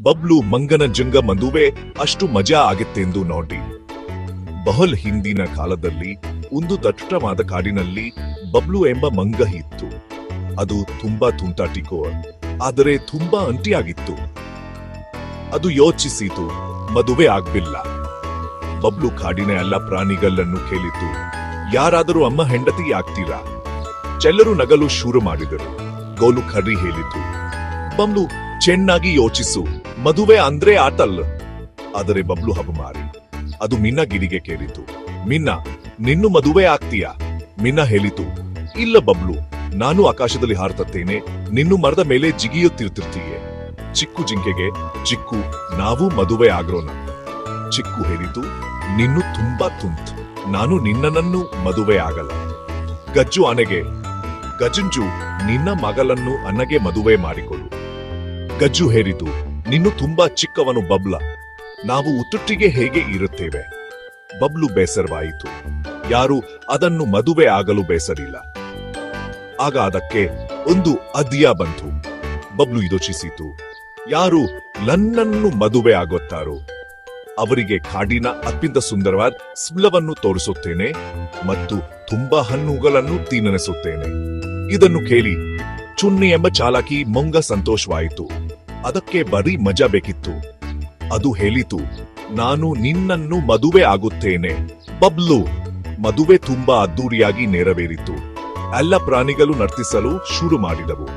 ಬಬ್ಲು ಮಂಗನ ಜಂಗ ಮದುವೆ ಅಷ್ಟು ಮಜಾ ಆಗಿತ್ತೆಂದು ನೋಡಿ. ಬಹಳ ಹಿಂದಿನ ಕಾಲದಲ್ಲಿ ಒಂದು ದಟ್ಟವಾದ ಕಾಡಿನಲ್ಲಿ ಬಬ್ಲು ಎಂಬ ಮಂಗ ಇತ್ತು. ಅದು ತುಂಬಾ ತುಂಟಾಟಿಕೋ, ಆದರೆ ತುಂಬಾ ಅಂಟಿಯಾಗಿತ್ತು. ಅದು ಯೋಚಿಸಿತು, ಮದುವೆ ಆಗ್ಬಿಲ್ಲ. ಬಬ್ಲು ಕಾಡಿನ ಎಲ್ಲ ಪ್ರಾಣಿಗಳನ್ನು ಕೇಳಿತು, ಯಾರಾದರೂ ಅಮ್ಮ ಹೆಂಡತಿ ಆಗ್ತೀರಾ? ಚೆಲ್ಲರು ನಗಲು ಶುರು ಮಾಡಿದರು. ಗೋಲು ಕರ್ರಿ ಹೇಳಿತು, ಬಬ್ಲು ಚೆನ್ನಾಗಿ ಯೋಚಿಸು, ಮದುವೆ ಅಂದ್ರೆ ಆಟಲ್ಲ. ಆದರೆ ಬಬ್ಲು ಹಬಮಾರಿ. ಅದು ಮಿನ್ನ ಗಿಡಿಗೆ ಕೇಳಿತು, ಮಿನ್ನ ನಿನ್ನು ಮದುವೆ ಆಗ್ತೀಯಾ? ಮಿನ್ನ ಹೇಳಿತು, ಇಲ್ಲ ಬಬ್ಲು, ನಾನು ಆಕಾಶದಲ್ಲಿ ಹಾರ್ತತ್ತೇನೆ, ನಿನ್ನು ಮರದ ಮೇಲೆ ಜಿಗಿಯುತ್ತಿರ್ತೀಯೆ. ಚಿಕ್ಕು ಜಿಂಕೆಗೆ, ಚಿಕ್ಕು ನಾವು ಮದುವೆ ಆಗೋಣ. ಚಿಕ್ಕು ಹೇಳಿತು, ನಿನ್ನು ತುಂಬಾ ತುಂಟ್, ನಾನು ನಿನ್ನನ್ನು ಮದುವೆ ಆಗಲ್ಲ. ಗಜ್ಜು ಆನೆಗೆ, ಗಜಂಜು ನಿನ್ನ ಮಗಳನ್ನು ಅನ್ನಗೆ ಮದುವೆ ಮಾಡಿಕೊಡು. ಗಜ್ಜು ಹೇಳಿತು, ನಿನ್ನು ತುಂಬಾ ಚಿಕ್ಕವನು ಬಬ್ಲ, ನಾವು ಉತ್ತುಟ್ಟಿಗೆ ಹೇಗೆ ಇರುತ್ತೇವೆ? ಬಬ್ಲು ಬೇಸರವಾಯಿತು. ಯಾರು ಅದನ್ನು ಮದುವೆ ಆಗಲು ಬೇಸರಿಲ್ಲ. ಆಗ ಅದಕ್ಕೆ ಒಂದು ಅದಿಯ ಬಂತು. ಬಬ್ಲು ಯೋಚಿಸಿತು, ಯಾರು ನನ್ನನ್ನು ಮದುವೆ ಆಗುತ್ತಾರೋ ಅವರಿಗೆ ಕಾಡಿನ ಅತ್ಯಂತ ಸುಂದರವಾದ ಸ್ಮಲವನ್ನು ತೋರಿಸುತ್ತೇನೆ ಮತ್ತು ತುಂಬಾ ಹಣ್ಣುಗಳನ್ನು ತಿನ್ನನಿಸುತ್ತೇನೆ. ಇದನ್ನು ಕೇಳಿ ಚುನ್ನಿ ಎಂಬ ಚಾಲಾಕಿ ಮಂಗ ಸಂತೋಷವಾಯಿತು. ಅದಕ್ಕೆ ಬರೀ ಮಜಾ ಬೇಕಿತ್ತು. ಅದು ಹೇಳಿತು, ನಾನು ನಿನ್ನನ್ನು ಮದುವೆ ಆಗುತ್ತೇನೆ. ಬಬ್ಲು ಮದುವೆ ತುಂಬಾ ಅದ್ದೂರಿಯಾಗಿ ನೆರವೇರಿತು. ಎಲ್ಲ ಪ್ರಾಣಿಗಳು ನರ್ತಿಸಲು ಶುರು ಮಾಡಿದವು.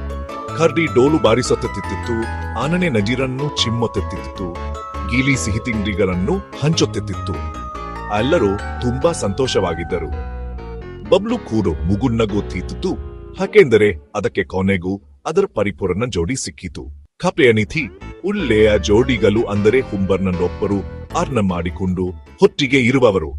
ಕರ್ಡಿ ಡೋಲು ಬಾರಿಸುತ್ತಿತ್ತು, ಆನನೆ ನಜಿರನ್ನು ಚಿಮ್ಮುತ್ತಿತ್ತು, ಗೀಲಿ ಸಿಹಿ ತಿಂಡಿಗಳನ್ನು ಹಂಚುತ್ತಿತ್ತು. ಎಲ್ಲರೂ ತುಂಬಾ ಸಂತೋಷವಾಗಿದ್ದರು. ಬಬ್ಲು ಕೂಡ ಮುಗುನ್ನಗುತ್ತಿತ್ತು, ಯಾಕೆಂದರೆ ಅದಕ್ಕೆ ಕೊನೆಗೂ ಅದರ ಪರಿಪೂರ್ಣ ಜೋಡಿ ಸಿಕ್ಕಿತು. ಕಪೆಯ ನಿಧಿ ಒಳ್ಳೆಯ ಜೋಡಿಗಳು ಅಂದರೆ ಹುಂಬರ್ನನ್ನೊಬ್ಬರು ಅರ್ನ ಮಾಡಿಕೊಂಡು ಹೊಟ್ಟಿಗೆ ಇರುವವರು.